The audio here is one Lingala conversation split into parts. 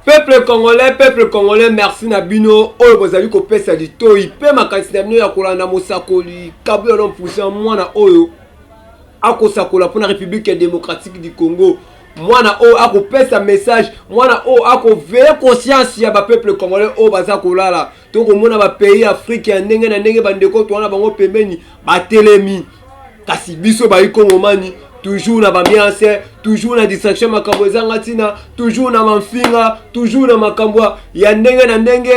Peuple congolais, merci Nabino. Oh, vous avez coupé ça du toi. Il peut ma quantité de ya kolanda mosakoli. Kabou l'homme puissant, moi na oyo. Ako sakola pour la République démocratique du Congo. Moi na o ako pèse un message. Moi na o ako veille conscience ya ba peuple congolais o bazakola la. Donc mona ba pays africain ndenge na ndenge bandeko to wana bango pembeni ba telemi. Kasi biso ba ikongo mani. Toujours na ambiance, toujours na distraction makambo ezanga tina, toujours na manfinga, toujours na makambo ya ndenge na ndenge.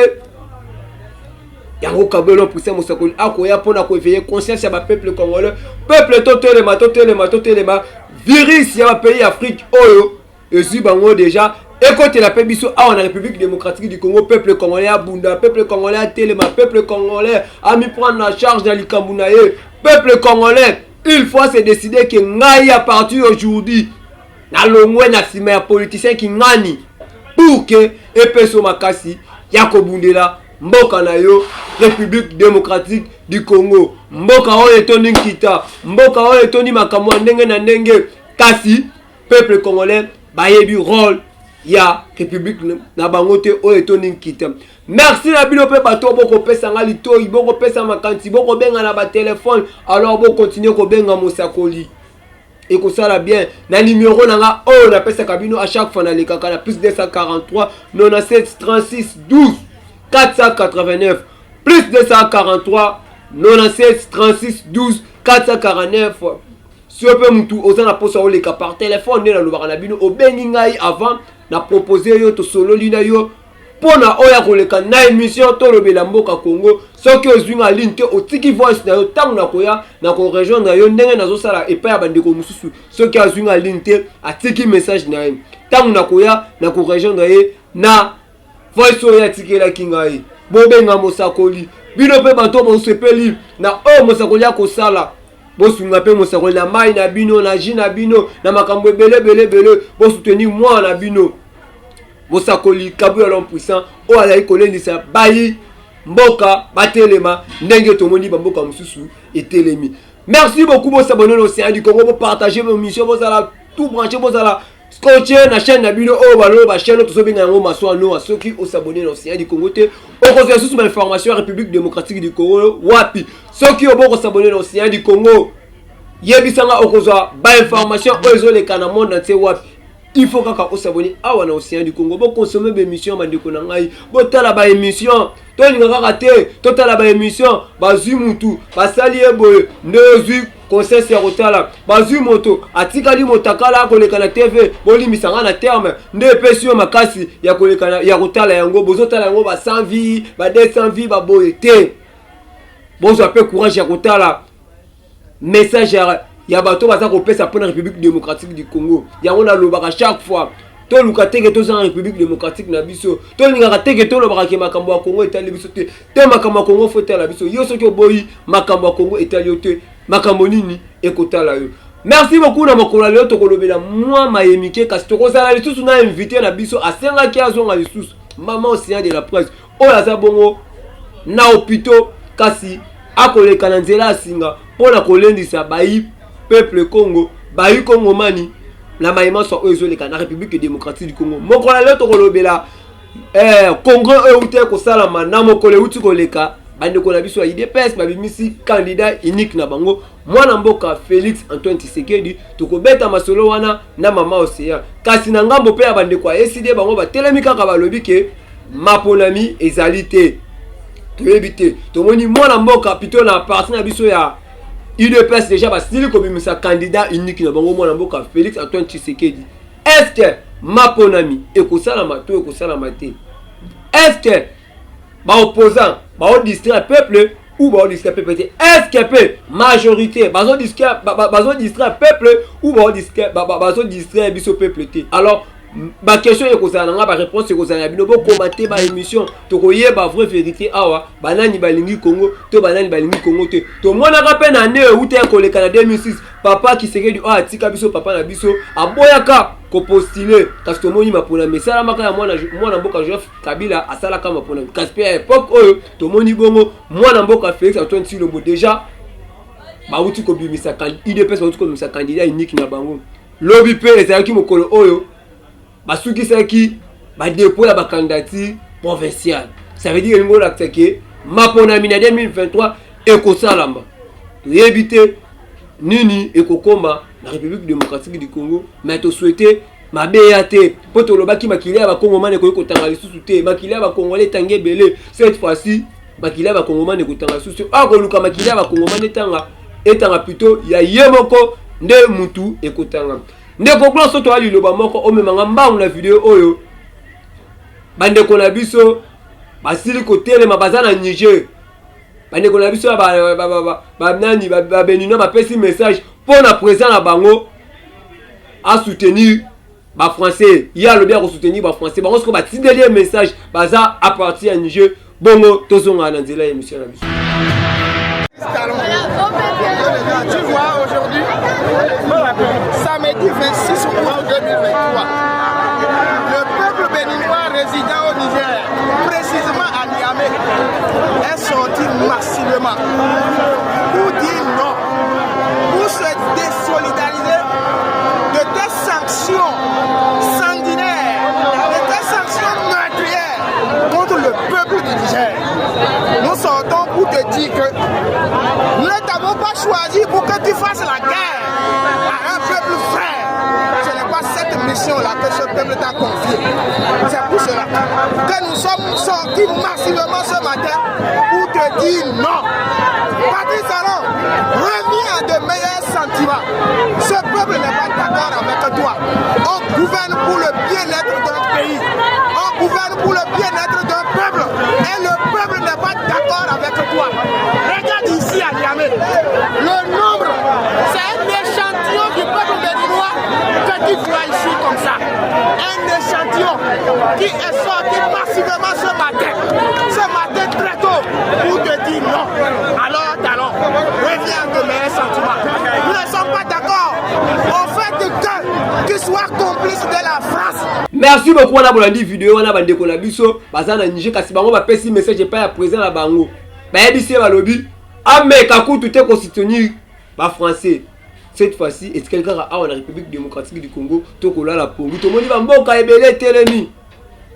Yango kabelo pousse mosakoli akoya pona ko éveiller conscience ya ba peuple congolais. Peuple totelema, virus ya ba pays Afrique oyo, ezi bango déjà. Écoutez la paix biso a en République démocratique du Congo, peuple congolais a bunda, peuple congolais a telema, peuple congolais a mis prendre la charge dans l'Ikambunaye, peuple congolais. Il faut se décider que ngai à partir d'aujourd'hui na longwe na sima ya politicien qui ngani pour que epeso makasi ya kobundela mboka na yo République démocratique du Congo, mboka oyo etoni nkita, mboka oyo etoni makamwa ndenge na ndenge, kasi peuple congolais bayebi rôle ya République na bangote oyo etoni nkita. Merci na bino pe bato boko pesa ngali toi boko pesa makanti boko benga na ba téléphone, alors boko continuer ko benga mosakoli et ko sala bien na numéro nanga oh na pesa kabino à chaque fois na le kaka na plus 243 97 36 12 489 plus 243 97 36 12 449. Si on peut mutu osana posa o le ka par téléphone na lobaka na bino o bengi ngai avant na proposer yo to solo lina yo pona oya koleka na émission to lobela mboka Congo soki ozwinga ligne te otiki voice na yo tangu na koya na ko rejoindre yo ndenge nazo sala epa ya bandeko mususu soki azwinga ligne te atiki message na ye tangu na koya na ko rejoindre ye na voice oya tikela kingai bobenga mosakoli bino pe bato bo sepeli na o mosakoli ya kosala bosunga pe mosakoli na mai na bino na ji na bino na makambo belé bo soutenir moi na bino mosakoli kabou l'homme puissant o azali kolendisa bayi mboka batelema ndenge tomoni bamboka mususu etelemi. Merci beaucoup pour s'abonner au Océan du Congo, pour partager vos missions, vous allez tout brancher, vous allez scotcher la chaîne na bino o balo ba chaîne to so benga ngo maso no ceux qui au s'abonner au Océan du Congo te o ko sous information République démocratique du Congo wapi ceux qui au bon s'abonner au Océan du Congo yebisanga o ko ba information o zo le kana monde entier wapi. Il faut qu'on s'abonne à l'Océan du Congo pour consommer des émissions bandeko na ngai bo tala ba émission to ninga raté to tala ba émission bazui mutu basali eboye ndezui conseil ya rotala bazui moto atikali motakala koleka na TV bolimisanga na terme nde pesio makasi ya koleka ya rotala yango bozotala yango ba 100 vie ba 200 vie ba boye te bozo pe courage ya rotala message ya bato baza ko pesa pour la République démocratique du Congo yango na lobaka chaque fois to luka teke to za République démocratique na biso to ninga teke to lobaka ke makambo ya Congo etali biso te makambo ya Congo faut tala biso yo soki oboyi makambo ya Congo etali yo te makambo nini ekotala yo. Merci beaucoup na makolo leo to kolobela moi mayemike kasi to kozala lisusu na invité na biso asenga ki azonga lisusu maman Océan de la presse o la za bongo na hôpital kasi akoleka na nzela asinga pona kolendisa bayi peuple Congo bayi Congo mani la maïma soit ozoleka na République démocratique du Congo mokola leo to kolobela Congo euté ko salama na mokole uti koleka bandeko na biso ya IDPS babimisi candidat unique na bango mwana mboka Félix Antoine Tshisekedi to kobeta masolo wana na mama Océan kasi na ngambo pe ya bandeko ya SID bango ba telemika ka balobi ke maponami ezalité to ebité to moni mwana mboka plutôt na parti na biso ya UDPS déjà basili kobimisa candidat unique na bango mwana mboka Félix Antoine Tshisekedi. Est-ce que maponami ekosala mato ekosala maté? Est-ce que ba opposant ba distraire peuple ou ba distraire peuple? Est-ce que peu majorité bazo distraire peuple ou bazo distraire biso peuple te? Alors ba question ekozala nga ba réponse ekozala bino bo commenter ba émission to koyeba vraie vérité awa banani balingi Congo to banani balingi Congo te to mona ka pe na ne ute koleka na 2006 papa Tshisekedi o atika biso papa na biso aboyaka ko postuler kasi to moni mapona mesala maka ya mwana mboka Joseph Kabila asala kama mapona kasi pe à époque oyo to moni bongo mwana mboka Félix Antoine Tshilombo déjà ba uti ko bimisa IDPS ba uti ko bimisa candidat unique na bango lobby pe ezalaki mokolo oyo basukisaki badépôt ya bacandidature provinciale. Ça veut dire que ngola tseke maponami na 2023 ekosalamba. Toyebi te nini ekokoma na République démocratique du Congo, mais to souhaiter mabeya te po tolobaki makili ya bakongomane ko ekotanga lisusu te, makili ya bakongolais tangi ebele. Cette fois-ci makili ya bakongomane ekotanga lisusu akoluka makili ya bakongomane etanga plutôt ya ye moko nde mutu ekotanga. Ndeko klonso to ali loba moko omemanga mbangu na video oyo bandeko na biso basili kotelema baza na Niger. Bandeko na biso nani benino bapesi message pour na président na bango à soutenir ba français. Il y a le bien à soutenir ba français. Bango ko ba tideli message baza à partir à Niger. Bongo tozonga na nzela ya monsieur na biso. Tu vois aujourd'hui, samedi 26 août 2023, le peuple béninois résidant au Niger, précisément à Niamey, est sorti massivement pour dire non, pour se désolidariser de tes sanctions sanguinaires, de tes sanctions meurtrières contre le peuple du Niger. Nous sortons pour te dire que nous ne t'avons pas choisi pour que tu fasses la guerre à un peuple frère. Ce n'est pas cette mission-là que ce peuple t'a confiée. C'est pour cela que nous sommes sortis massivement ce matin pour te dire non. Patrice Talon, reviens à de meilleurs sentiments. Ce peuple n'est pas d'accord avec toi. On gouverne pour le bien-être d'un pays. On gouverne pour le bien-être d'un peuple. Et le peuple n'est pas d'accord avec toi. Regarde ici à Niamey. Le nombre, c'est un échantillon du peuple béninois que tu vois ici comme ça. Un échantillon qui est sorti massivement ce matin très tôt, pour te dire non. Alors, Talon, reviens de mes sentiments. Nous ne sommes pas d'accord. On fait de que tu sois complice de la France. Merci beaucoup on a bolandi vidéo on a bandeko na biso bazana Niger kasi bango ba pesi message pas ya président la bango. Ba yebisi ba lobi ameka kutu te ko soutenir ba français. Cette fois-ci est quelqu'un a en République démocratique du Congo to kola la pongu to moni ba mboka ebele telemi.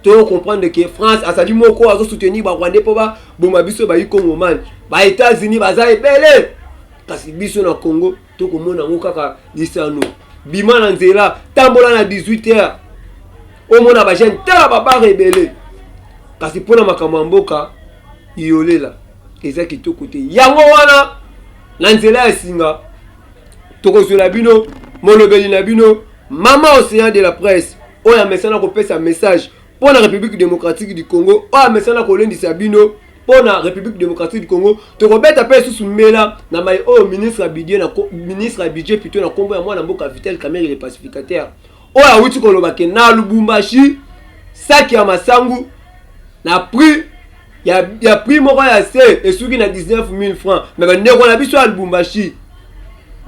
To comprendre que France a sadi moko azo soutenir ba Rwandais po ba boma biso ba yi Congo man. Ba États-Unis baza ebele. Kasi biso na Congo to ko mona ngo kaka lisano. Bima na nzela tambola na 18h. Au mona ba jeune tala baba rebelle. Kasi pona makambo mboka iolela. Eza kitoko te. Yango wana na nzela ya singa. Tokozola bino, molobeli na bino, maman océan de la presse. Oya mesana ko pesa message pour la République démocratique du Congo. Oya mesana ko lendisa bino pour la République démocratique du Congo. Tokobeta pe sous mela na mai o ministre Abidjan na ministre Abidjan plutôt na kombo ya mwana mboka Vital Kamerhe le pacificateur. Oya wuti ko lobake na Lubumbashi saki ya masangu na prix ya prix moko ya se esuki na 19 000 francs. Mais ba ndeko na biso ya Lubumbashi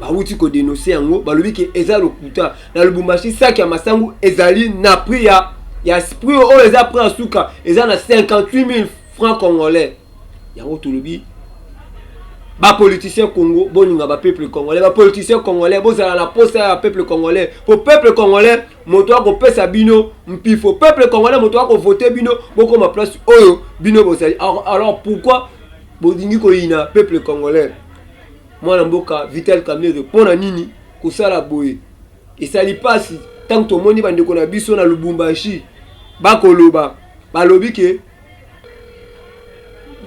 ba wuti ko dénoncer yango ba lobi ke eza lokuta na Lubumbashi saki ya masangu ezali na prix ya prix o eza prix asuka eza na 58 000 francs congolais. Yango to lobi ba politicien Congo boninga ba peuple congolais ba politicien congolais bozala na posa ya peuple congolais pour peuple congolais moto ko pesa bino mpifo peuple congolais moto ko voter bino boko ma place oyo bino bozali. Alors pourquoi bodingi ko ina peuple congolais mwana mboka Vital Kamerhe pona nini kusala boye esali pasi tant to moni bandeko na biso na Lubumbashi bakoloba balobi ke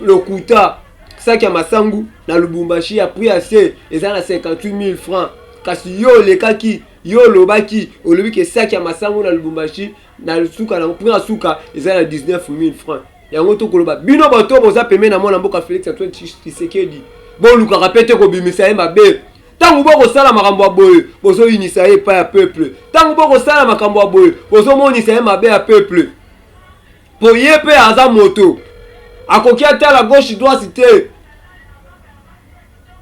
lokuta saki ya masangu na Lubumbashi a prix assez eza na 58 000 francs kasi yo lekaki yo lobaki olobi ke saki ya masangu na Lubumbashi na suka na prix asuka eza na 19 000 francs. Yango to koloba bino bato boza peme na mwana mboka Félix Antoine Tshisekedi bon luka rapete ko bimisa ye mabe tangu boko sala makambo boye bozo inisa ye pa ya peuple tangu boko sala makambo boye bozo monisa ye mabe ya peuple po ye pe aza moto akoki ata la gauche droite te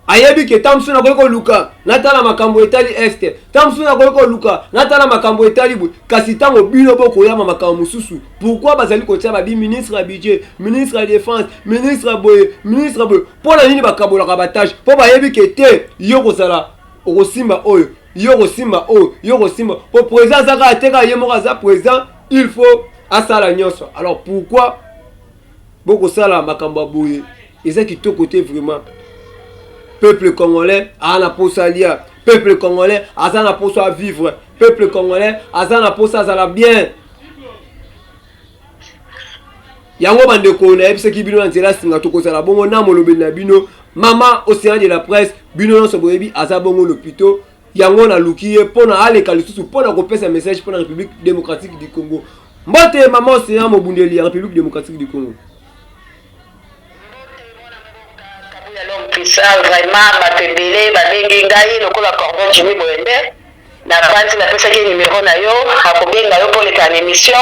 ayebi ke tamsu na ko luka natala makambo etali est tamsu na ko luka natala makambo etali bu kasi tango bino boko yama makambo mususu pourquoi bazali ko tia ba bi ministre ya budget ministre ya défense ministre boye pour la nini bakabola ka batage po bayebi ke te yo ko sala okosimba oyo yo simba oh yo simba pour président zaka teka yemo za président il faut asala nyonso. Alors pourquoi beaucoup sala makambo boye et qui tout côté vraiment peuple congolais a na posalia, peuple congolais a na posa vivre, peuple congolais a na posa za la bien. Yango bande ko na ebise ki bino nzela singa to ko sala bongo na molobe na bino mama océan de la presse bino non so boyebi aza bongo l'hôpital yango na lukiye pona ale kalisusu pona ko pesa message pona République démocratique du Congo. Mbote mama océan mobundeli République démocratique du Congo. Ça vraiment batebele babengi ngai lokola cordon Jimmy Boende na banzi na pesa ke numéro na yo akobenga yo pour les émission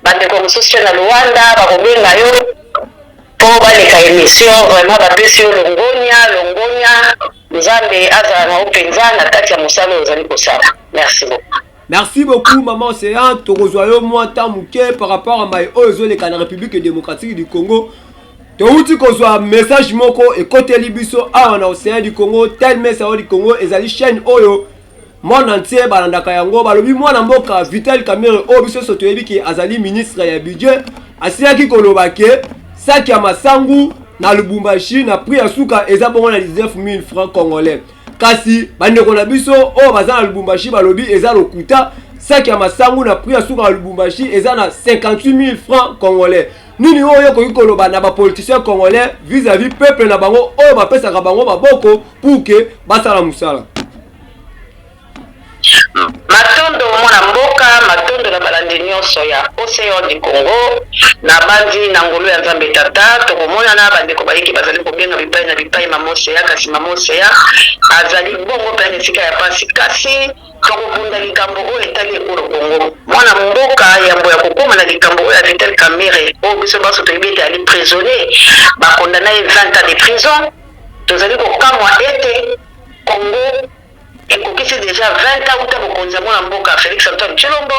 bande ko mususu na Luanda bakobenga yo pour baleka émission vraiment bapesi yo longonya nzambe azala na openza na kati ya musala ozali kosala. Merci beaucoup. Merci beaucoup maman océan tokozwa yo moi temps muke par rapport à my ozo le Canada République démocratique du Congo. Touti kozwa message moko et côté libiso a na océan du Congo tel message du Congo ezali chaîne oyo mon entier balandaka yango balobi mwana mboka Vital Kamerhe o biso soto yebi ki azali ministre ya budget asiaki kolobake saki ya masangu na Lubumbashi na prix ya suka eza bongo na 19 000 francs congolais kasi bandeko na biso o baza na Lubumbashi balobi eza lokuta saki ya masangu na prix ya suka na Lubumbashi eza na 58 000 francs congolais. Nini oyo koki koloba na ba politiciens congolais vis-à-vis peuple na bango oyo bapesaka bango maboko pour que basala musala. Matondo mwana mboka matondo na balandi nyonso ya Océan du Congo na bandi na ngolo ya Nzambe tata tokomona na bandeko bayiki bazali kobenga bipai mamose ya kasi mamose ya azali bongo pe nesika ya pasi kasi tokobunda likambo oyo etali ekolo Congo mwana mboka yambo ya kokoma na likambo oyo ya Vital Kamerhe oyo biso baso toyebi ete ali prisonnier bakondana ye 20 ans de prison tozali kokamwa ete Congo et kokisi déjà 20 ans uta bokonza mwana mboka Félix Antoine Tshilombo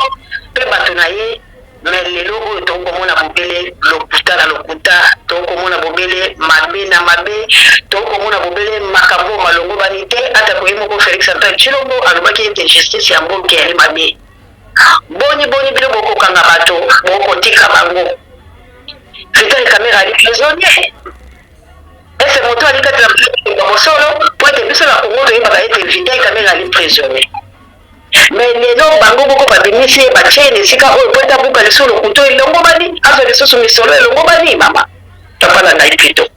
pe bato na ye mais lelo oyo tokomona bobele lokuta na lokuta tokomona bobele mabe na mabe tokomona bobele makambo malongo bani te ata koye moko Félix Antoine Tshilombo alobaki ete justice ya mboka yali mabe boni bino bokokanga bato bokotika bango Vital Kamerhe ali prisonnier ese moto ali kati na mosolo po ete biso na Congo toyebaka ete Vital Kamerhe ali prisonnier mais lelo bango boko babimisi batie esika oyo po ete abuka lisusu lokuto elongo bani azwa lisusu misolo elongo bani mama topala ngai pito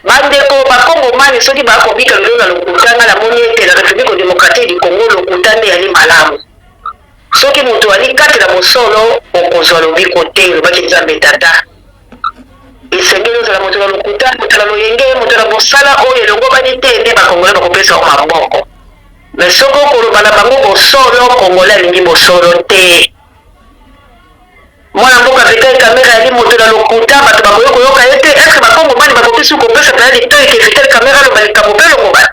bandeko bakongomani soki bakobika lelo na lokuta nga namoni ete na République démocratique du Congo lokuta nde yali malamu soki moto ali kati na mosolo okozwa lobiko te lobaki Nzambe tata esengeli ozala moto na lokuta moto na loyenge moto na mosala oyo elongo bani te nde bakongolais bakopesa maboko mais soko koloba na bango bosolo congolais alingi bosolo te mwana mboka Vital Kamerhe ali moto na lokuta bato bakoki koyoka ye te eske bakongomani bakopesi kopesa pena litoi ke Vital Kamerhe aloba likambo mpe longobana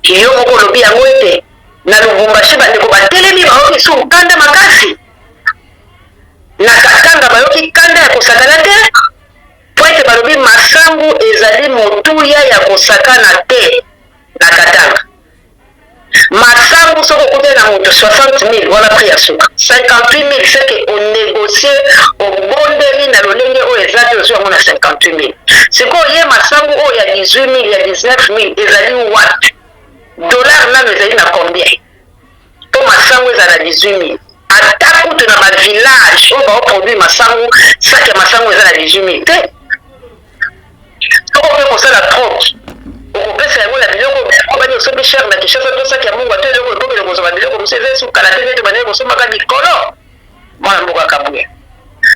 yo moko olobi yango ete na Lubumbashi bandeko batelemi bayoki su kanda makasi na Katanga bayoki kanda ya kosakana te po ete balobi masangu ezali motuya ya kosakana te na Katanga masangu soko kote na moto 60 000 wana prix ya suka 58 000 seke onégocie obondeli na lolenge oyo eza te ozwi yango na 58 000 sikoyo ye masangu oyo ya 18 000 ya 19 000 ezali wat dollar nano ezali na combien po masangu eza na 18 000 ata kutu na bavillage oyo baoproduire masangu saki ya masangu eza na 18 000 te soko mpe kosala troke okopesa yango na biloko bani osomi cher na kishasa to saki ya mungu ato eloko ekobele kozoma biloko mosu eza esukala te nete banei kosomaka likolo mwana mboka kabuya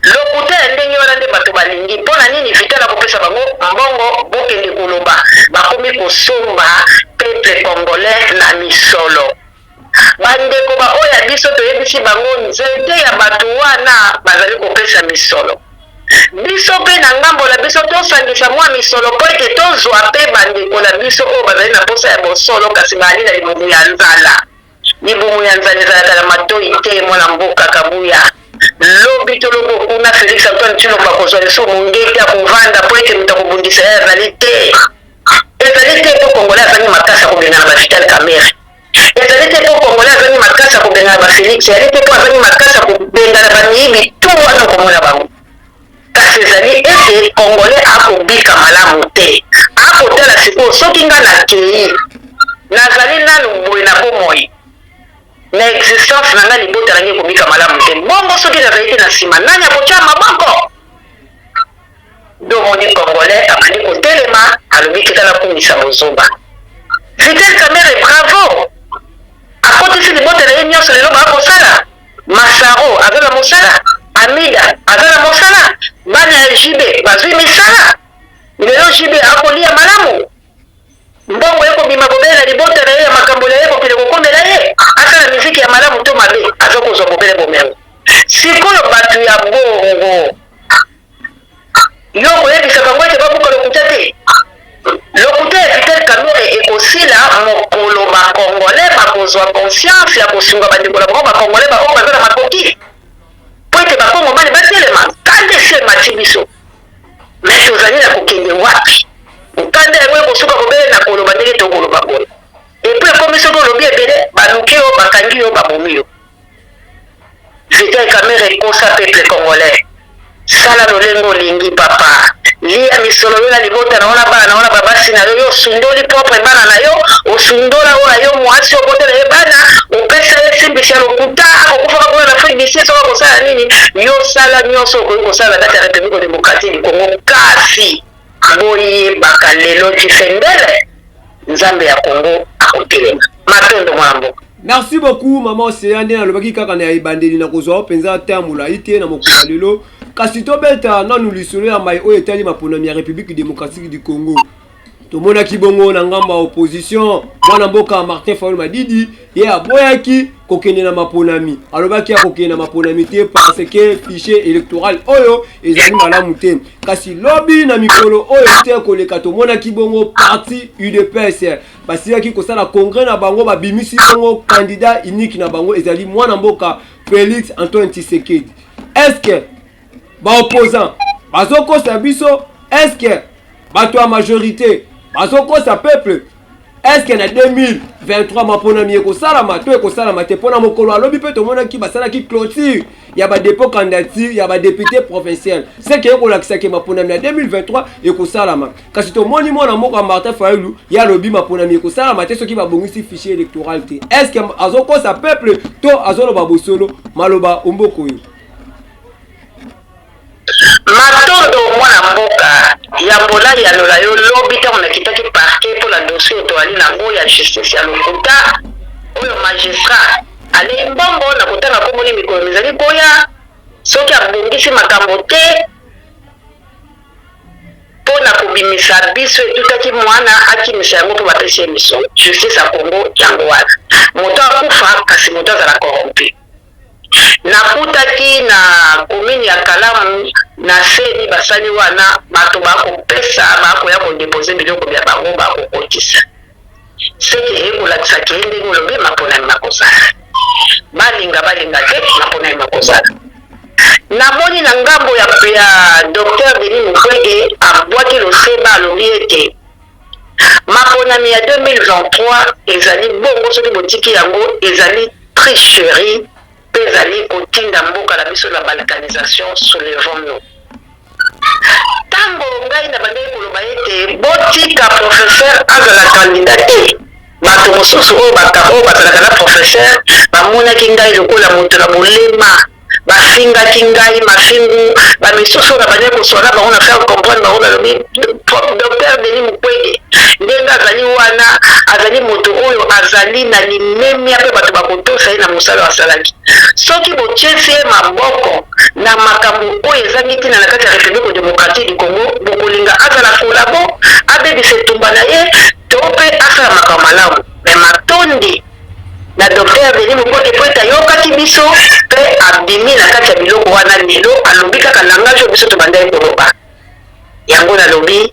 lokuta ya ndenge wana nde bato balingi mpo na nini Vital akopesa bango mbongo bokende koloba bakomi kosomba peuple congolais na misolo bandeko baoyo ya biso toyebisi bango nzete ya bato wana bazali kopesa misolo biso mpe na ngambo na biso tosangisa mwa misolo po ete tozwa mpe bandeko na biso oyo bazali na posa ya bosolo kasi bazali na libumu ya nzala libumu ya nzala ezalaka na matoi te mwana mboka kabuya lobi tolobo kuna Félix Antoine Tshilombo akozwa liso mongete ya kovanda po ete moto akobundisa ye ezali te po congolais azangi makasi akobengana ba Vital Kamerhe ezali te mpo congolais azangi makasi ya kobengana bafélix ezali te mpo azangi makasi ya kobengana bamiyibi tu wana komona bango kasi ezali ete congolais akobika malamu te akotala sikoyo soki nga nakei nazali nanu boye na bomoi na existence na nga libota nangi ekobika malamu te bongo soki nazali te na nsima nani akotya maboko domoni congolais abandi kotelema alobi ketala kumisa bozoba Fidel Kamere bravo akotisi libota na ye nyonso lelo bakosala Masaro aza na mosala Amida aza na mosala bana ya jibe bazwi misala lelo jibe akolia malamu mbongo ekobima kobela libota na ye ya makambo na ye kokende kokomela ye asala miziki ya malamu to mabe aza kozwa bobele bomengo sikoyo bato ya bongo yo koyebisa bango ete babuka lokuta te lokuta ya Fidel Kamere ekosila mokolo bakongolais bakozwa conscience ya kosunga bandeko na bango bakongolais baoyo baza na makoki po ete bakongomani batelema kande se mati biso me tozali na kokende wapi nkanda yango ekosuka kobele na koloba ndenge tokoloba boye epo ekomi soki olobi ebele baluki yo bakangi yo babomi yo Fidel Kamere ekosa peuple congolais sala lolengo olingi papa lia misolo yo na libota na ona bana na ona babasi na yo osundoli propre bana na yo osundola oyo na yo mwasi obotela ye bana opesa ye simbisi ya lokuta akokufaka kuna na afrique d'ici soka kosala nini yo sala nyonso okoki kosala kati ya république démocratique du congo kasi boyebaka lelo tifendele nzambe ya congo akotelema matondo mwana mboka. Merci beaucoup maman Océane na lobaki kaka na ibandeli na kozwa penza tamula ite na mokolo lelo kasi tobeta nanu lisolo ya mai oyo etali maponami ya République démocratique du Congo tomona kibongo na ngamba opposition mwana mboka Martin Fayulu Madidi ye aboyaki kokende na maponami alobaki ya kokende na maponami te parce que fichier électoral oyo ezali malamu te kasi lobby na mikolo oyo te koleka tomona kibongo parti UDPS basilaki kosala congrès na bango babimisi bango candidat unique na bango ezali mwana mboka Félix Antoine Tshisekedi. Est-ce que opposant bazokosa biso? Est-ce que bato ya majorité bazokosa peuple? Est-ce que na 2023 maponami ekosalama to ekosalama te pona mokolo alobi pe tomona ki basalaki clôture ya ba dépôt candidature ya ba député provincial c'est que ekolakisa ke maponami na 2023 ekosalama kasi tomoni mwana moko Martin Fayulu ya lobi maponami ekosalama te soki babongisi fichier électoral te. Est-ce que azokosa peuple to azoloba bosolo maloba omboko yo? Matondo mwana mboka ya mbola ya lola yo lobi ta on a kitaki parquet pour la dossier to ali na ngo ya justice ya lokuta oyo magistrat ali mbongo na kutana komoni mikolo mizali koya soki abongisi makambo te pona kubimisa biso etutaki mwana akimisa yango po bapesi émission justice ya Congo yango wana moto akufa kasi moto azala corrompu nakutaki na komini ya Kalamu na seni basali wana bato bakopesa bakoya kodepose biloko bya bango bakokotisa seke ekolakisa kende ngolobe maponami makosala balinga te maponami makosala namoni na ngambo ya Dr Denis Mukwege abwaki loseba alobi ete maponami ya 2023 ezali bongo soki botiki yango ezali tricherie ezali kotinda mboka na biso la balkanisation soulevons-nous. Tango ngai na bandeli koloba ete botika professeur azala candidat te bato mosusu oyo bazalaka na professeur bamonaki ngai lokola moto na bolema bafingaki ngai mafingu bamisusu na banyaki koswana bango na faire comprendre bango balobi Dr Denis Mukwege ndenge azali wana azali moto oyo azali na limemia mpe bato bakotosa ye na mosala asalaki soki botiesi ye maboko na makambo oyo ezangi ntina na kati ya République démocratique du Congo bokolinga azala kolabo abebisa etumba na ye to mpe asala makambo malamu me matondi na Dr Denis Mukwege po ete ayokaki biso mpe abimi na kati ya biloko wana lelo alobi kaka langage oyo biso tobandaki koloba yango nalobi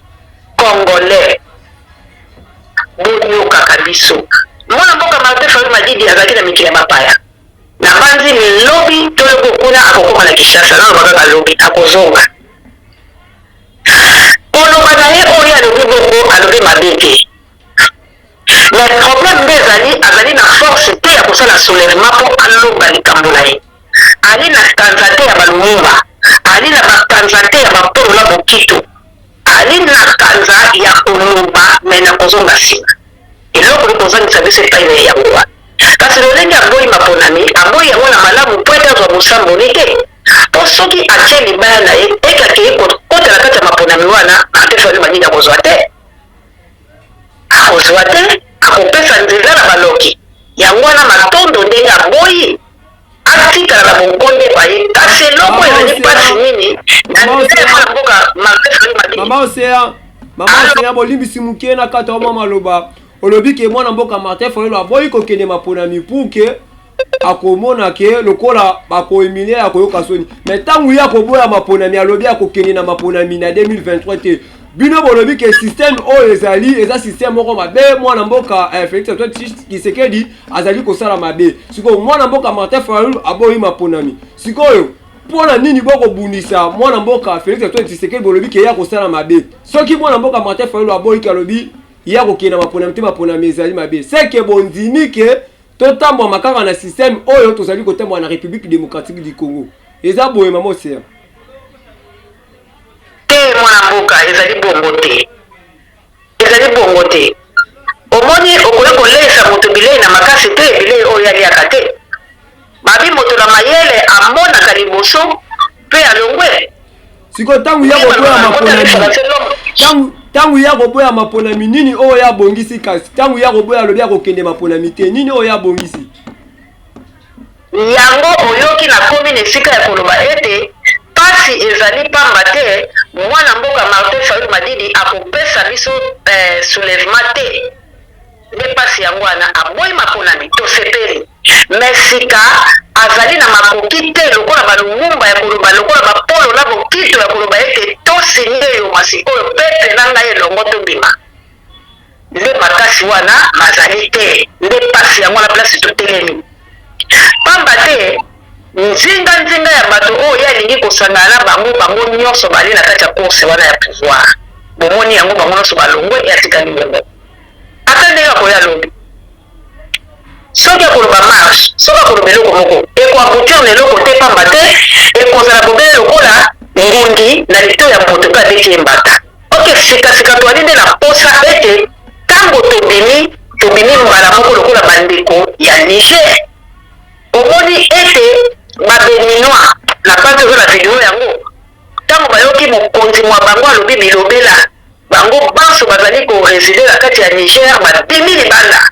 congolais bonyokaka biso mwana mboka Martin Fayulu Madidi azalaki na mikili ya bapaya na banzi milobi toloko kuna akokoma na Kinshasa nano bakaka lobi akozonga koloba na ye oyo alobi bongo alobi mabe te mais problème des azali na force te ya kosala soulèvement mpo aloba likambo na ye ali na kanza te ya balumumba ali na bakanza te ya bapolo na bokito ali na kanza ya koloba me na kozonga nsima eloko likozangisa biso epai na ye yango wana kasi lolenge aboyi maponami aboyi yango na malamu mpo ete azwa bosamboli te mpo soki atie libaya na ye eke akei kotela kati ya maponami wana atefali manini akozwa te akozwa te akopesa nzela na baloki yango wana matondo ndenge aboyi atikala na bonkonde baye kasi eloko ezali mpasi nini na nzela na mboka mama osea bolimbisi moke na kati oma maloba olobi ke mwana mboka Martin Fayulu aboyi kokende maponami puke akomona ke lokola bakoemilie akoyoka soni me ntango ye akoboya maponami alobi akokende na maponami na 2023 te bino bolobi ke système oyo ezali eza système moko mabe mwana mboka Félix Antoine Tshisekedi azali kosala mabe sikoyo mwana mboka Martin Fayulu aboyi maponami sikoyo mpona nini bokobundisa mwana mboka Félix Antoine Tshisekedi bolobi ke ya kosala mabe soki mwana mboka Martin Fayulu aboyi ke alobi ya kokenda maponami te maponami ezali mabe seke bondimi ke totambwa makaka na système oyo tozali kotambwa na République démocratique du Congo eza boye mama osea te mwana mboka ezali bongo te omoni okoki kolesa moto bilei na makasi te bilei oyo aliaka te babi moto na mayele amonaka liboso mpe alongwe siko ntango ya koboya maponami ntango ya koboya maponami nini oyo ya bongisi kasi ntango ya koboya alobi ya kokende maponami te nini oyo ya bongisi yango oyoki na komi na esika ya koloba ete pasi ezali pamba te mwana mboka Martin Fayulu Madidi akopesa biso soulèvement te nde pasi yango wana aboyi maponami tosepeli me sika azali na makoki te lokola balumumba ya koloba lokola bapolo na bokito ya koloba ete tosinye eyoma sikoyo pepe na ngai elongo tobima nde makasi wana mazali te nde pasi yango na place totelemi pamba te nzinga ya bato oyo alingi kosangana na bango nyonso bali na kati ya course wana ya pouvoir bomoni yango bango nyonso balongwe yatikali yango ata ndenge akoya lobi soki akoloba marche soki akoloba eloko moko ekoaboutir na eloko te pamba te ekozala bobele lokola ngundi na lito ya moto mpe abeti embata oke sikasika toali nde na posa ete ntango tobimi mbala moko lokola bandeko ya Niger omoni ete babéninois na pante oyo na video yango ntango bayoki mokonzi mwa bango alobi bilobela bango banso bazali koreside na kati ya Niger babimi libanda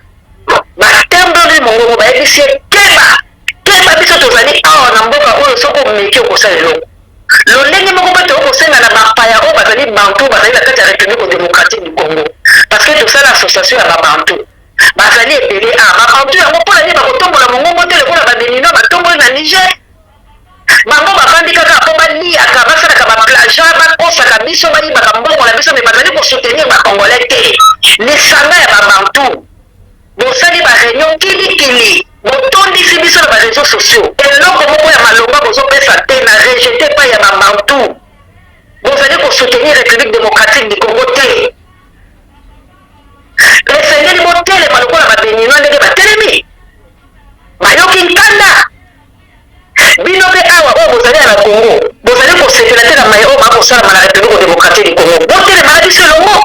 batemboli mongongo bayebisi keba biso tozali awa na mboka oyo soki omeki okosala eloko lolenge moko mpe tokosenga na bapaya oyo bazali bantu bazali na kati ya République démocratique du Congo parce que tosala association ya babantu bazali ebele babantu yango mpona nini bakotombola mongongo te lokola babéninois batomboli na Niger bango bafandi kaka mpo baliaka basalaka baplaja bakosaka biso bayibaka mbongo na biso me bazali kosoutenir bacongolais te lisanga ya babantu bosali bareunion kilikili botondisi biso na bareseau sociaux eloko moko ya malonga bozopesa te na rejete epai ya babantu bozali kosoutenir République démocratique du Congo te esengeli botelema lokola babéninois ndenge batelemi bayoki nkanda bino mpe awa oyo bozali na Congo bozali kosepela te na maye oyo bakosalama na République démocratique du Congo botelema na biso elongo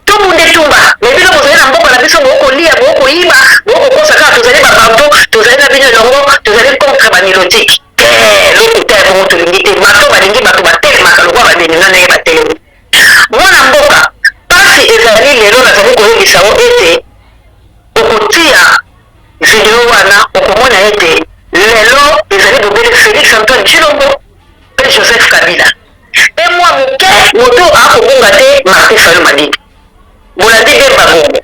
tobunde tumba me bino bozali na mboka na biso bokolia bokoyiba bokokosa kaka tozali babantu tozali na bino elongo tozali contre banilotike lokuta ya bongo tolingi te bato balingi bato batelemaka lokwa babéninois ndenge batelemi mwana mboka pasi ezali lelo nazali koyebisa o ete okotia video wana okomona ete lelo ezali bobele Félix Antoine Tshilombo mpe Joseph Kabila mpe mwa moke moto akobonga te Martin Fayulu Madidi bolandi mpe babongo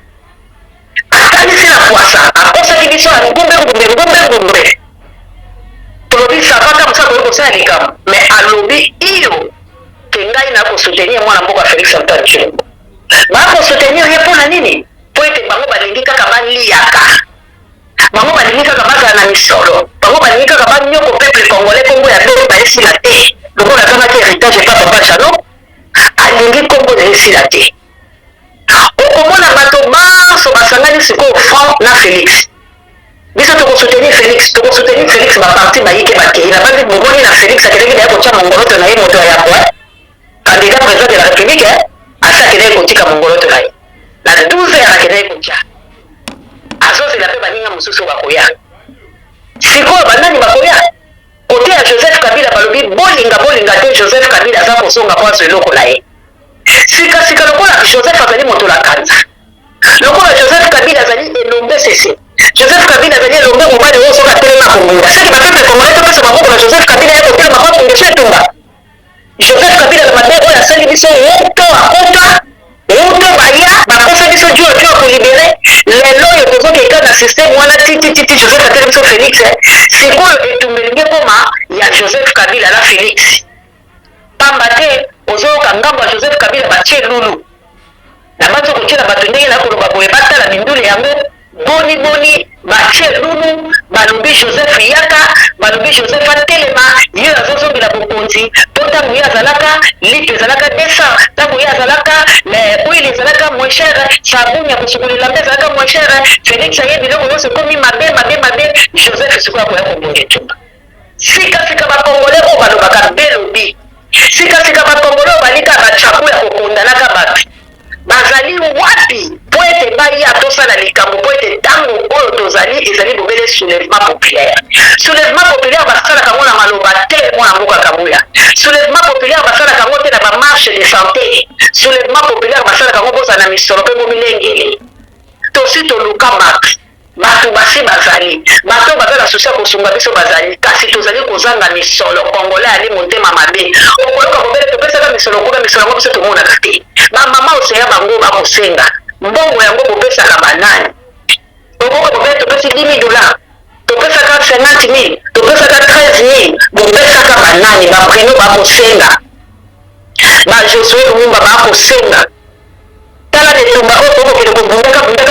atangisi na pwasa akosaki biso ya ngumbe tolobi savaka mosaka oyo kosala likambo me alobi iyo ke ngai nakosoutenir mwana mboka Félix Antoine Tshilombo bakosoutenir ye mpona nini mpo ete bango balingi kaka baliaka bango balingi kaka bazala na misolo bango balingi kaka banyoko peuple congolais kongo ya beo baesila te lokola azangaki héritage epa papa Jano alingi kongo na esila te okomona bato banso basangani sikoyo Franc na Félix biso tokosoutenir Félix baparti bayike bakei na bandi bomoni na Félix akeleki na ye kotia mongoloto na ye moto ya yabwa candidat président de la République asa akeleki kotika mongoloto na ye na 12 heures akeleki kotia azozela mpe baninga mosusu bakoya sikoyo banani bakoya kote ya Joseph Kabila balobi bolinga te Joseph Kabila aza kosonga mwaso eloko na ye sika lokola Joseph azali moto la kanza lokola Joseph Kabila azali elombe sese Joseph Kabila azali elombe mobali oyo soka telema kongunda saki bapepe kongole topesa maboko na Joseph Kabila ye kotelema kwa kongeso etumba Joseph Kabila na mabe oyo asali biso moto akota moto baya bakosa biso juu ya kolibere lelo oyo tozokeka na systeme wana titi Joseph atele biso Félix sikoyo etumbelingi koma ya Joseph Kabila na Félix pamba te ozoyoka ngambo ya Joseph Kabila batie lulu na bato kotiela bato ndenge na koloba boye batala mindule yango boni batie lulu balobi Joseph yaka balobi Joseph atelema ye azozongela bokonzi mpo ntango ye azalaka litre ezalaka 200 ntango ye azalaka oile ezalaka moins cher sabuni ya kosukolela mpe ezalaka moins cher Félix aye biloko nyonso ekomi mabe Joseph sikoyo akoya kobonga etumba sikasika bakongole oyo balobaka belobi sikasika bakongole oyo balika bachaku ya kokondanaka bato bazali wapi po ete baya tosala likambo po ete ntango oyo tozali ezali bobele soulèvement populaire basalaka yango na maloba te mwana mboka kabuya soulèvement populaire basalaka yango te na bamarche de santé soulèvement populaire basalaka yango kozala na misolo mpe bomilengele tosi toluka bato basi bazali bato bazala susi ya kosunga biso bazali kasi tozali kozanga misolo kongole ali motema mabe okoyoka bobele topesaka misolo kuna misolo yango biso tomonaka te bamama oseya bango bakosenga mbongo yango bopesaka banani okoka bobele topesi 10 $, topesaka 50 000, topesaka 13 000 bopesaka banani bapreno bakosenga bajosue lumumba bakosenga tala netumba oyo tokokende kobundaka mpe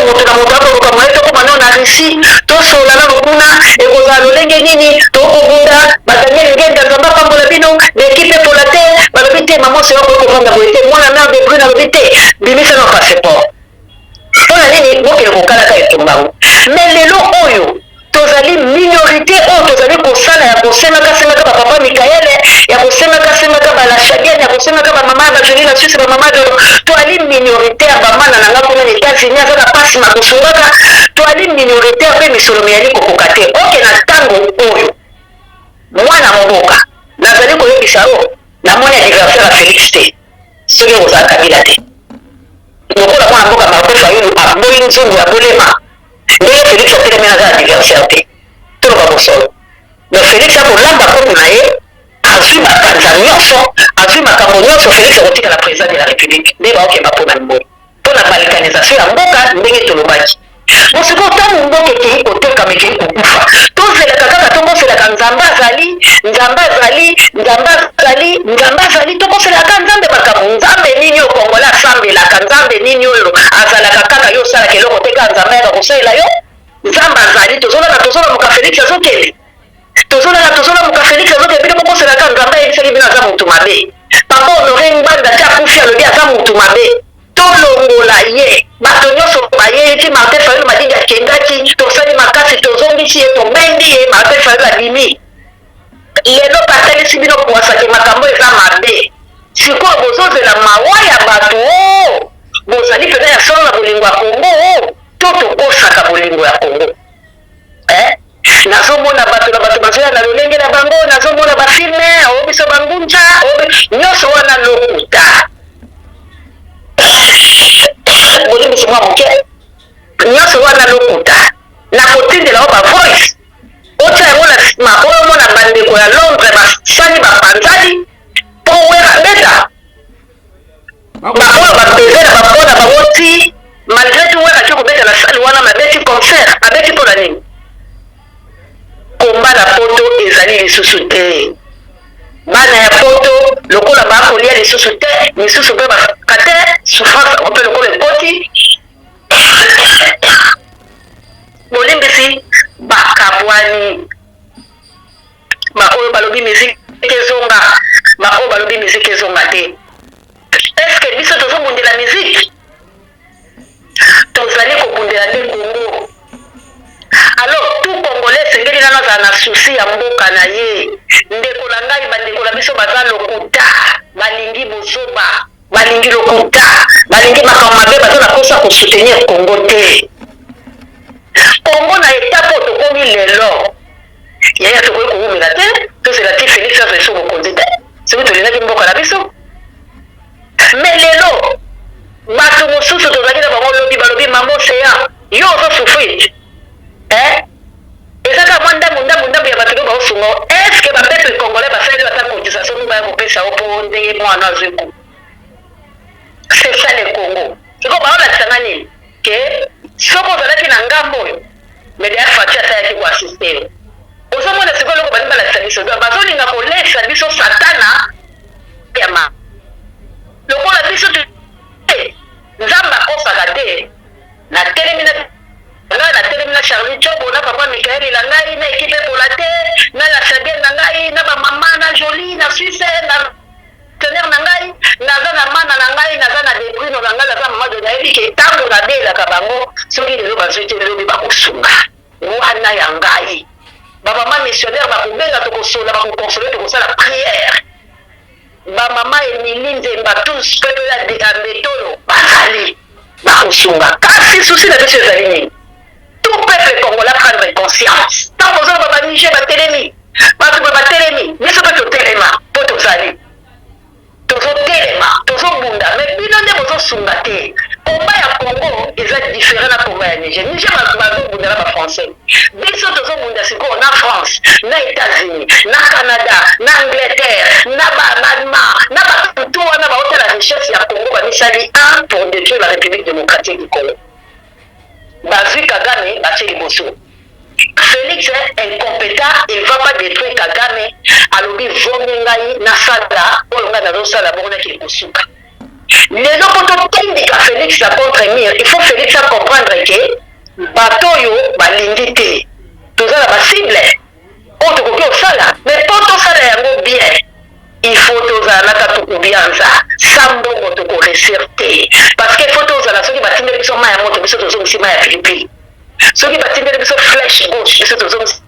moto na moto akoluka moye tokomana na Russie tosola na lokuna ekozala lolenge nini tokobunda badaniel ngenda nzambe apambola bino l'équipe epola te balobi te mama oseyo koyo kovanda boye te mwana mare de brune alobi te bimisa na passeport mpona nini bokende kokalaka etumbango mais lelo oyo tozali minorité oyo tozali kosala ya kosengaka bapapa Mikaele ya kosengaka balashadienne ya kosengaka bamama bajelina suisse bamama doro toali minorité ya bamana na nga kuna na États-Unis aza na pasi makosungaka toali minorité mpe misolo meyali kokoka te oke na ntango oyo mwana moboka nazali koyebisa yo namoni anniversaire ya Félix te soki kozala Kabila te lokola mwana mboka Martin Fayulu aboyi nzungu ya bolema ndenge Félix atelemi aza anniversaire te toloba mosolo mais Félix akolamba kombo na ye azwi bakanza nyonso azwi makambo nyonso Félix akotikala président de la République nde baokemba mpona mboka mpona balkanisation ya mboka ndenge tolobaki mosiko ntango mboka ekei kotekama ekei kokufa tozelaka kaka tokoselaka nzambe azali tokoselaka nzambe makambo nzambe nini okongola asambelaka nzambe nini oyo azalaka kaka yo osalaka eloko te kaka nzambe yaka kosalela yo nzambe azali tozolamuka Félix azokende tozolamuka Félix azokende bino bokoselaka nzambe ayebisaki bino aza motu mabe papa honore ngbanda te akufi alobi aza motu mabe tolongola ye bato nyonso baye ti Martin Fayulu madidi akendaki tosali makasi tozongisi ye tobendi ye Martin Fayulu abimi lelo batalisi bino kuwasaki makambo eza mabe sikoyo bozozela mawa ya bato bozali mpena ya solo na bolingo ya Kongo to tokosaka bolingo ya Kongo nazomona bato bazoya na lolenge na bango nazomona bafilme oyo biso bangunja nyonso wana lokuta bolimbisi mwa moke nyonso wana lokuta na kotindela o bavoice otia yango na nsima oyo mona bandeko ya Londres basali bapanzali mpo wera beta baoyo bapeze na bapona bango ti malgré tout wera ti kobeta na sali wana mabeti concert abeti mpona nini komba na poto ezali lisusu te bana ya poto lokola bakolia lisusu te misusu mpe baka te souffrance mpe lokola ekoti bolimbisi bakabwani baoyo balobi miziki ezonga baoyo balobi miziki ezonga te eske biso tozobundela miziki tozali kobundela te Congo. Alors tout Congolais sengeli nano azala na souci ya mboka na ye. Ndeko na ngai bandeko na biso baza lokuta, balingi bozoba, balingi lokuta, balingi makambo mabe baza na posa kosoutenir Congo te. Congo na étape oyo tokomi lelo yaya tokoki kowumela te tozela ti Félix azo eso bokonzi te soki tolingaki mboka na biso. Mais lelo bato mosusu tozalaki na bango lobi balobi mama océan yo ozosouffrir ezaka mwa ndambu ya bato oyo baosunga estce bapeuple congolais basaleli bata cotisation moko baya kopesa o mpo ndenge mwana azweku. C'est ça le Congo. Siko baolakisanga nini ke soki ozalaki na ngambo oyo mais derrière fati asalaki koasistere ozomona sikoyo loko balingi balakisa biso bazolinga kolesa biso satana yama lokola biso nzambe akosaka te natelemi ngai natelemi na Charlie Chobo na papa Mikaeli na ngai na ekipe epola te na la Sabine na ngai na bamama na Jolie na Suisse na tener na ngai naza na mana na ngai naza na debrino na ngai naza mama de nayebi ke ntango nabelaka bango soki lelo bazwi te lelo bakosunga wana ya ngai bamama missionnaire bakobenga tokosola bakokonsole tokosala prière bamama Emili Nzemba tous peuple ya Mbetolo bazali bakosunga kasi susi na biso ezali nini tout peuple congolais prendre conscience ntango ozala babaniger batelemi bato batelemi biso mpe totelema mpo tozali tozotelema tozobunda mais bino nde bozosunga te. Komba ya Congo eza différent na komba ya Niger. Niger bazobunda na bafrançais biso tozobunda sikoyo na France na États-Unis na Canada na Angleterre na bato wana baotala richesse ya Congo bamisali un pour détruire la République démocratique du Congo. Bazwi Kagame batie liboso. Félix est incompétent, il ne va pas détruire Kagame. Alobi Vomengai Nasada, Olonga Nazosala Borna qui est Kousuka. Les autres tindika Félix à contre-mire, il faut Félix à comprendre que Batoyo, Balindité, tout ça la cible, autre côté au sala, mais pas tout ça là bien. Il faut tout ça là tout bien ça, sans bon to récerter. Parce qu'il faut tout ça là, ceux qui battent les gens à monter, ceux qui sont à Philippines. Ceux qui battent les gens flèche gauche, ceux qui sont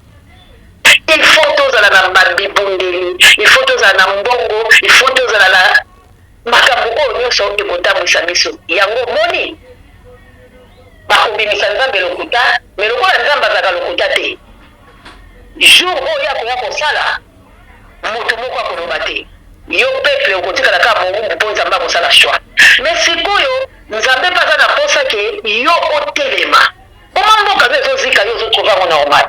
il faut tous à la Babi Bundeli, il faut tous à la Mbongo, il faut tous à la Makambo, nous sommes de Botamu Samiso. Yango Moni, Bakobini Sanzambe Lokuta, mais le roi Nzamba Zaga Lokuta te. Jour où ya ko sala, moto moko akolobate. Yo peuple okotika la ka bongo mpo Nzamba ko sala choix. Mais sikoyo Nzambe pas na posa ke yo otelema. Comment mboka ezozika yo trouver normal?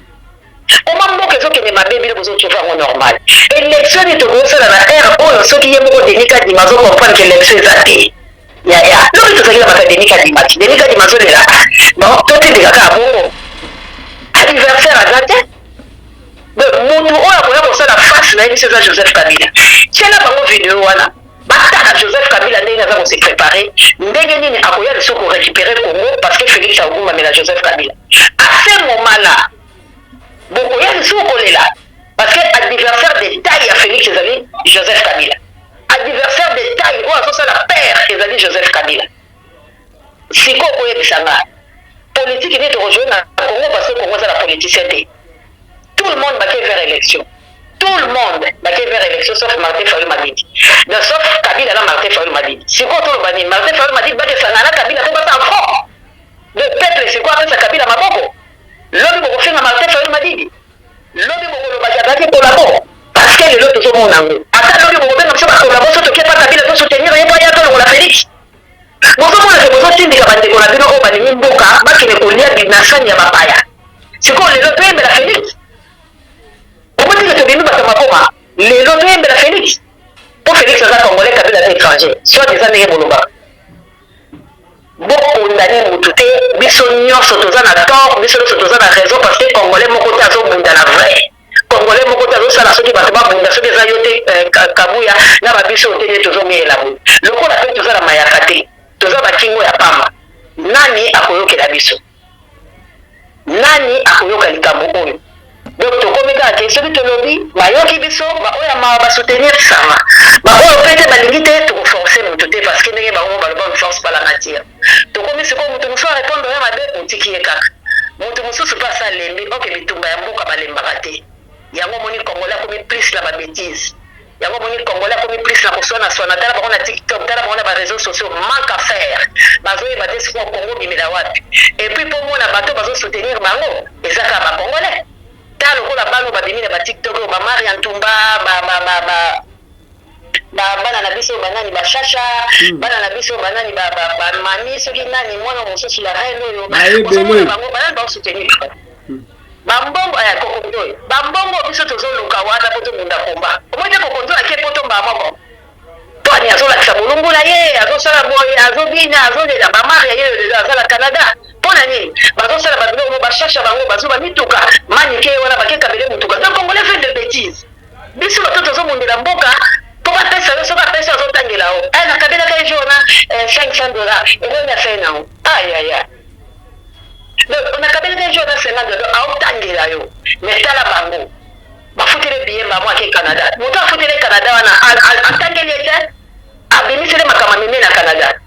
Comment mboka ezokende mabebi le bozo trouver normal? Élection ni tokosala na ère oyo soki ye moko denika di mazo comprendre que l'élection ezate. Ya lobi tozakila baka denika di mati. Denika di mazo lela. Non, tote de kaka bongo. Anniversaire azate. Mutu oyo akoya kosala face na biso eza Joseph Kabila. Tiela bango vidéo wana. Bataka Joseph Kabila ndenge aza ko se préparer. Ndenge nini akoya biso ko récupérer Congo parce que Félix Aouguma mais la Joseph Kabila. À ce moment-là, beaucoup y a des sous-collés-là. Parce que l'adversaire de taille à Félix Ezali, Joseph Kabila. Adversaire de taille, on a ça la père Ezali, Joseph Kabila. C'est quoi pour y a politique qui est de rejoindre à Congo parce que Congo c'est la politicité. Tout le monde va vers l'élection. Tout le monde va vers l'élection sauf Martin Fayou Madidi. Sauf Kabila là, Martin Fayou Madidi. C'est quoi tout le monde? Martin Fayou Madidi va descendre à Kabila, c'est pas ça en front. Le peuple, c'est quoi avec sa Kabila Maboko? L'homme pour faire Martin Fayou Madidi. L'homme pour le bagage pour la boue. Parce que l'autre tout le monde en haut. Attends, l'homme pour faire comme ça, pour la boue, surtout qu'il n'y a pas Kabila pour soutenir, il n'y a pas y a la Félix. Bonjour, moi, je vous dis que la bande de la Bino Oba de Mboka, ma qui ne peut lire du Nassan Yamapaya. C'est quoi les autres de la Félix? Pourquoi tu te dis que tu m'as les autres de la Félix? Pour Félix, ça va congolais Kabila à l'étranger. Soit des années Moloba. Beaucoup d'années Moutoute, biso nyonso toza na tort, biso nyonso toza na raison parce que congolais moko te azobunda na vrai. Congolais moko te azosala soki bato babunda soki eza yo te kabuya na babiso te nde tozomiela boye. Lokola mpe toza na mayaka te, toza bakingo ya pamba. Nani akoyokela biso? Nani akoyoka likambo oyo? donc tokomika ake soki tolobi bayoki biso baoyo mawa basoutenir sama baoyo mpe te balingi te tokoforce moto te parce que ndenge bango baloba ne force pas la matière tokomi sikoyo moto mosusu arépondre ya mabe otiki ye kaka moto mosusu mpe asa lembi oke bitumba ya mboka balembaka te yango moni congolais akomi plus na babétise yango moni congolais akomi plus na koswana tala bango na tiktok tala bango na baréseaux sociaux manque à faire bazoyeba te sikoyo congo bimela wapi et puis mpo mona bato bazosoutenir bango eza kaka bacongolais ta lokola bano babimi na batiktok oyo bamari ya ntumba bana na biso banani bashasha bana na biso banani bamami soki nani mwana mosusu la reine oyo ozomona bango banani baosoutenir bambongo aya kokondo oyo bambongo biso tozoluka wana po tomunda komba omoi te kokondo ake po tomba moko toni azolakisa bolumbu na ye azosala boye azobina azolela bamari ya ye oyo deja azala canada mpo na nini bazosala babiloko bashasha bango bazoba mituka manike wana bakekabele motuka donc congolais fait de bêtise biso bato tozomundela mboka po bapesa yo soki apesa azotangela o nakabelaka ye jour na $500 eloni afai nango ayaya nakabelaka ye jour na $50 aotangela yo mais tala bango bafutele biye bango ake canada moto afutele canada wana atangeli ete abimisele makambo meme na canada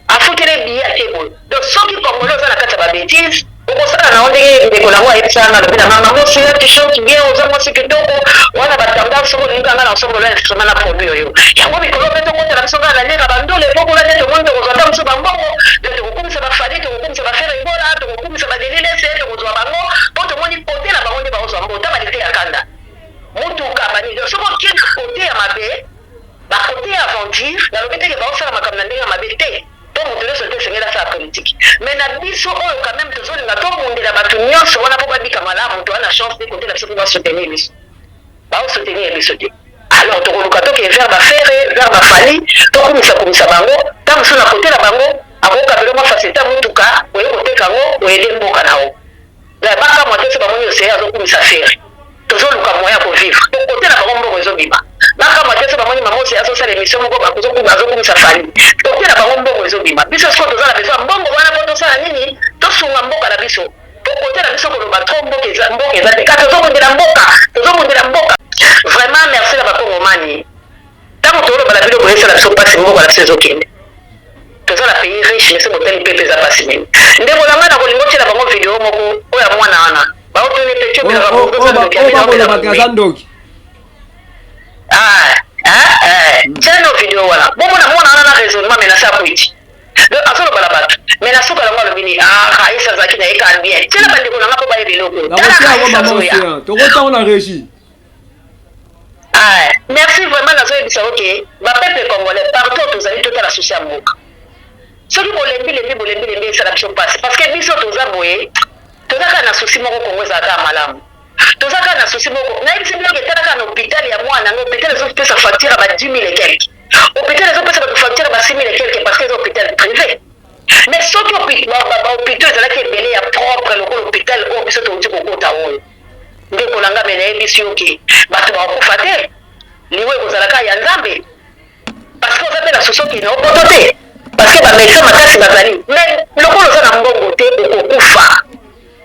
afutele biye ate boye donc soki congolais oza na kati ya babétise okosala nango ndenge ndeko nango ayebisana alobi na mama mosuya t-shirt bien oza mwasi kitoko wana batanda soko olinganga na osongolo instrument na produit oyo yango mikolo mpe tokotela biso kaka na ndenge bandole epokola nde tomoni tokozwa ta mosu bambongo nde tokokumisa bafali tokokumisa bafere ngola tokokumisa badelilese tokozwa bango mpo tomoni kote na bango nde bakozwa mbo ta balite ya kanda motuka banido soko okie na kote ya mabe bakote ya aventure nalobi teke baosala makambo na ndenge ya mabe te to moto nyonso te esengeli asala politike mais na biso oyo quand même tozolinga tomundela bato nyonso wana mpo babika malamu to wana chance te kote na biso mpo basoutenir biso baosoutenir biso te alors tokoluka toke vers bafere vers bafali tokumisa bango ta mosusu na kote na bango akokabela mwa facilité motuka oye koteka yango oyede mboka na o bakamwa te so bamoni oseye azokumisa fere tozoluka moya kovivre tokote na bango mbongo ezobima bakamwa te so bamoni mamosi azosala émission moko azokumisa fali tokote na bango mbongo ezobima biso siko toza na besoin mbongo wana mpo tosala nini tosunga mboka na biso tokote na biso koloba tro mboka eza te ka tozomundela mboka vraiment merci na bakongomani ntango tolobala biloko esala biso mpasi mboka na biso ezokende toza na pays riche mais se motali mpepe eza mpasi mingi ndeko na ngai na kolinga otiela bango video moko oyo ya mwana wana baotoni peteobalobakaza ndoki tiano video wana bomona mwana wana na raisonnement menase akwiti azolobala bato mais nasuka nango alobini raisa azalaki na ye kan bien tiela bandeko nanga mpo baye biloko tokotango na régie merci vraiment nazoyebisa oke bapeuple congolais partout tozali totala susi ya mboka soki bolembi esala biso mpasi parce que biso toza boye toza kaka na susi moko kongo ezalaka malamu toza kaka na susi moko nayebisi biloko etalaka na hôpital ya mwana yango hôpital ezopesa facture ba 10 000 et quelque hôpital ezopesa bato facture ba 6 000 et quelque parce que eza hôpital privé mais soki bahôpital ezalaki ebele ya propre lokola hôpital oyo biso touti kokota oyo ndeko na nga me nayebisi oke bato bakokufa te liwe ekozalaka ya nzambe parce que oza mpe na susi okende opoto te parce que bamédecin makasi bazali mais lokola oza na mbongo te okokufa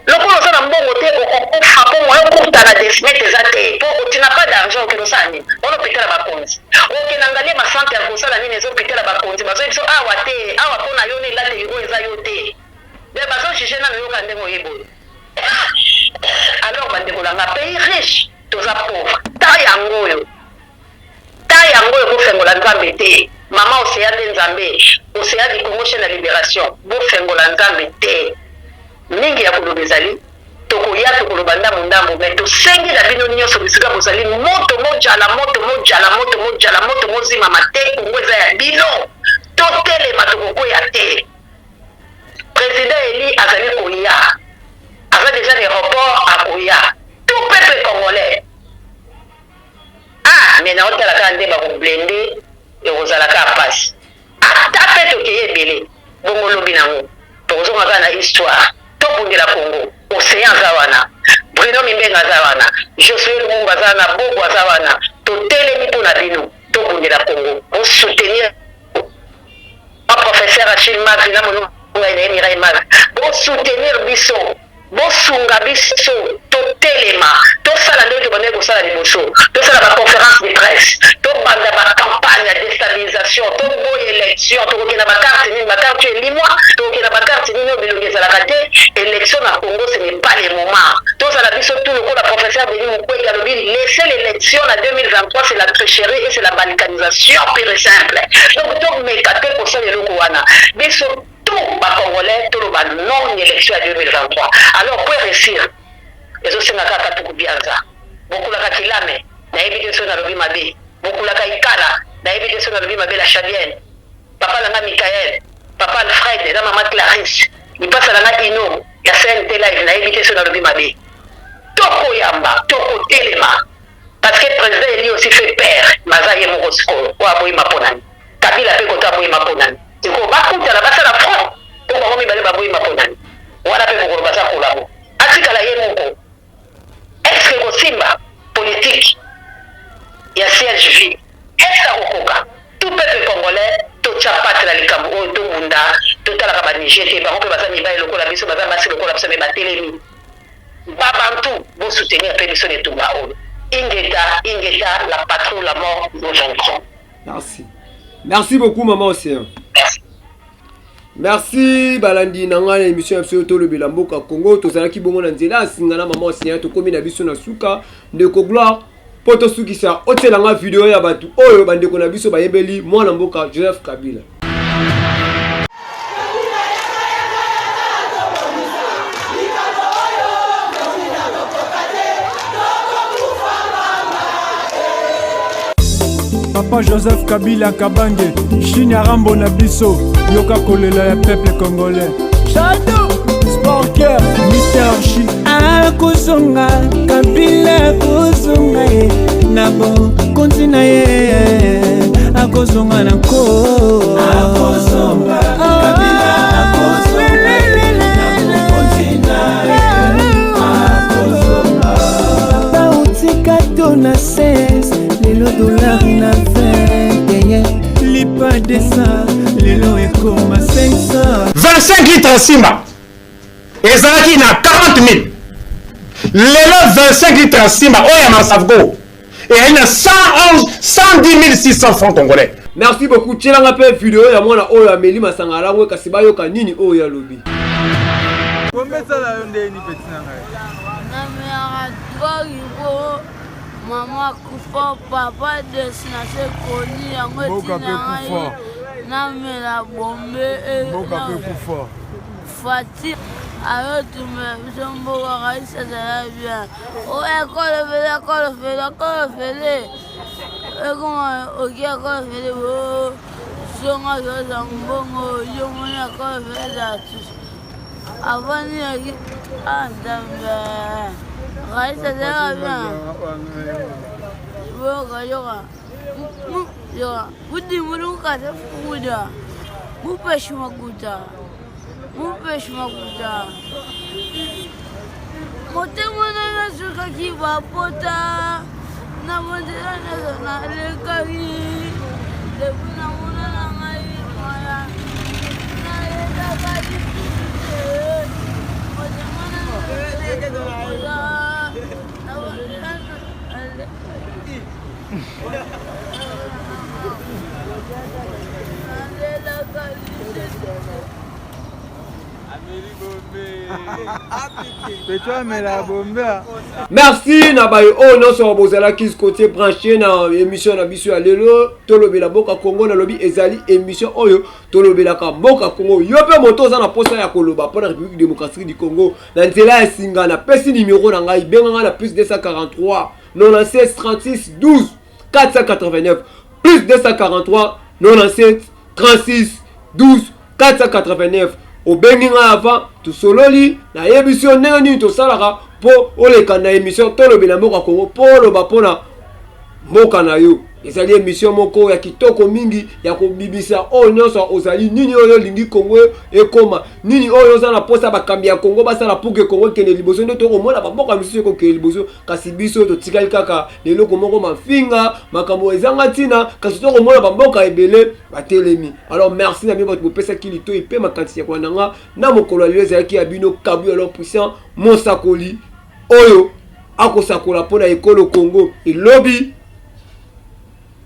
lokola oza na mbongo te okokufa mpo moyo okutana desmet eza te mpo otina pas d'argent okende osala nini wana opitala bakonzi okenda ngalie masante ya kosala nini ezopitala bakonzi bazoyi biso awa te awa mpo na yo na elateli oyo eza yo te me bazojuge nano yoka ndenge oyeboyo alors bandeko nanga pays riche toza pauvre ta yango oyo bofengola nzambe te mama oseya nde nzambe oseya likongo chaine ya libération bofengola nzambe te mingi ya koloba ezali tokoya tokoloba ndambo me tosengi na bino nyonso bisika bozali moto mozimama te kongo eza ya bino totelema tokokoya te président eli azali koya aza déjà l'aéroport akoya tout peuple congolais me naotala kaka nde bakoblende ekozalaka mpasi ata mpe tokeye ebele bongo lobi nango tokozonga kaka na histoire tobundela kongo océan aza wana bruno mimbenga aza wana josue lumumba aza wana bobo aza wana totelemi mpo na bino tobundela kongo osoutenir professeur achille mark na monongai na ye mirai mark osoutenir biso bosunga biso totelema tosala ndenge tobandeki kosala liboso tosala baconférence de presse tobanda bacampagne ya déstabilisation toboya élection tokokenda bakarte nini bakarte elimwa tokokenda bakarte nini oyo bilongi ezalaka te élection na Congo ce n'est pas le moment tozala biso tout lokola professeur Denis Mukwege alobi laisser l'élection na 2023 c'est la tricherie et c'est la balkanisation pure et simple donc tomeka te kosala eloko wana biso tout bas Congolais, tout le monde non élection à 2023. Alors pour réussir, les autres n'ont pas tout bien ça. Beaucoup la kilame, n'a évité son alobi mabe. Beaucoup la kaikala, n'a évité son alobi mabe la Chadienne. Papa la Michael, papa Alfred, la maman Clarisse. Il passe à la Ino, il y a CNT live, n'a évité son alobi mabe. Toko yamba, toko telema. Parce que le président Eli aussi fait peur. Mazaye Morosko, ou aboui maponani. Kabila pe kota aboui maponani. C'est quoi? Bakuta la basa la front. Pour moi, je vais vous maponani. Wana pe moko basa kolabo. Atikala ye moko. Est-ce que Simba politique il y a siège vide? Est-ce que Okoka tout peuple congolais tout chapate la likambo tout munda tout la kaba Niger te bango pe basa mibali lokola biso basa basi lokola biso me batelemi. Babantu vous soutenir pe biso de Tumba o. Ingeta la patrouille la mort nous vaincrons. Merci. Merci beaucoup maman Océan. Merci balandi nanga émission absoluto le Bilamboka Congo to zalaki bongo na nzela singana maman Océan to komi na biso na suka ndeko gloire poto suki sa otelanga vidéo ya batu oyo bandeko na biso bayebeli mwana mboka Joseph Kabila. Papa Joseph Kabila Kabange, Chine Rambo Nabiso, Yoka Kolela ya peuple congolais. Chado, Sporker, Mister Archie. Akuzonga, Kabila akuzonga nabo, kontina ye, akuzonga nako. Akuzonga, Kabila akuzonga nabo, kontina ye, akuzonga. Bautika dona 16. Lelo dollar na 20 lipa de ça lelo ekoma 500 25 litres Simba ezalaki na 40 000 lelo 25 litres Simba oya Masavgo et na 110 600 francs congolais. Merci beaucoup tchelanga pe vidéo ya mwana oyo Ameli Masangala we kasiba yoka nini oyo ya lobi Kombeza la yonde ni betina ngai na mera droit Maman kufa papa destination koni yango tina na mela bombe Boka pe kufa Fati ayo tume bisombo raisa za bien o école fele e comment ok école fele o songa yo zambongo yo mona école fele za tous avant ni andambe raisa za bien yoga budi muruka tafuda mupeshi makuta motemona nasuka kibapota na mondela na lekari lebuna mona na ngai maya na lekari Merci Nabaye oh non so bozala kis côté branché na émission na biso ya lelo tolobela boka Congo na lobi ezali émission oyo tolobela ka boka Congo yo pe moto za na posa ya koloba pour la République démocratique du Congo na nzela ya singa na pesi numéro na ngai benga na plus 243 96 36 12 489 plus 243 97 36 12 489 au benginga avant tout sololi na émission neni to salara po oleka na émission tolo bela mboka Congo polo bapona mboka na yo ezali émission moko ya kitoko mingi ya kobibisa oyo nyonso ozali nini oyo lingi Congo ekoma nini oyo ozana posa bakambi ya Congo basala pour que Congo kene liboso ndo to komona baboka misusu ko ke liboso kasi biso to tikali kaka leloko moko mafinga makambo ezanga tina kasi to komona baboka ebele batelemi. Alors merci na bien votre pesa kilito ipe makanti ya kwananga na mokolo lelo ezaki abino kabu alors puissant monsakoli oyo akosakola pona ekolo Congo elobi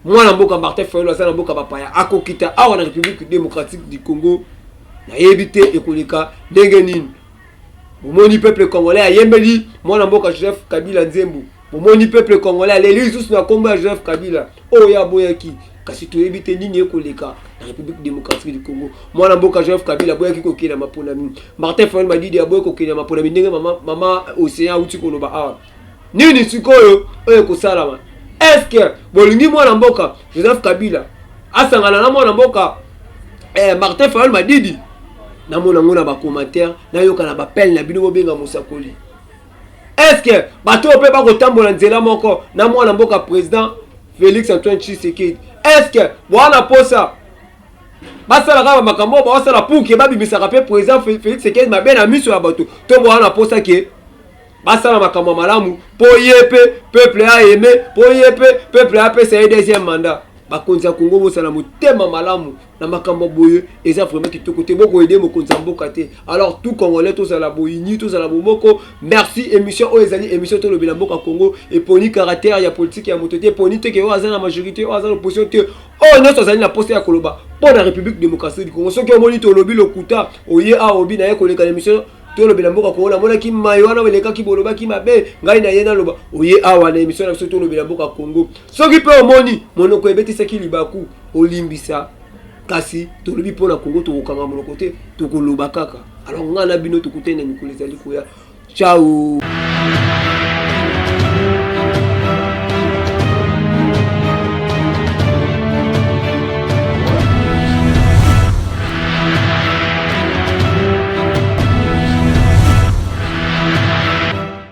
mwana mboka Martin Fayulu asala mboka bapaya akokita awa na République démocratique du Congo na yebite ekoleka ndenge nini. Bomoni peuple congolais ayembeli mwana mboka Joseph Kabila Nzembo. Bomoni peuple congolais aleli juste na kombo ya Joseph Kabila oya boyaki kasi to yebite nini ekoleka na République démocratique du Congo. Mwana mboka Joseph Kabila boyaki kokela mapona mini. Martin Fayulu madidi ya boyaki kokela mapona mini ndenge mama océan uti koloba awa. Nini sikoyo oyo kosalama. Est-ce que bolingi mwana mboka Joseph Kabila asangana na mwana mboka Martin Fayulu madidi na mona ngona ba commentaire na yoka na ba pelle na bino bobenga mosakoli. Est-ce que bato pe ba kotambola nzela moko na mwana mboka président Félix Antoine Tshisekedi. Est-ce que bwana posa basala kama makambo basala pour que babimisa pe président Félix Tshisekedi mabe na miso ya bato to bwana posa ke basala makambo malamu po yepe peuple a aimé po yepe peuple a pesa deuxième mandat bakonzi ya Congo bosala motema malamu na makambo boye eza vraiment kitoko te boko aider mokonzi mboka te. Alors tout congolais tous à la boyini tous à la bomoko. Merci émission ezali émission to lobela mboka Congo et poni caractère ya politique ya mototé poni te ke oza na majorité oza na opposition te oh non tozali na poste ya koloba pour la République démocratique du Congo soki omoni to lobi lokuta oye a obi na ye koleka émission tolo bela mboka Congo na mona ki maywana weleka ki boloba ki mabe ngai na yena loba oye awa na émission na tolo bela mboka Congo soki pe omoni monoko ebetisa ki libaku olimbisa kasi tolobi pona Congo to kokanga monoko te to koloba kaka. Alors ngana bino to kutena mikolo ezali koya ciao.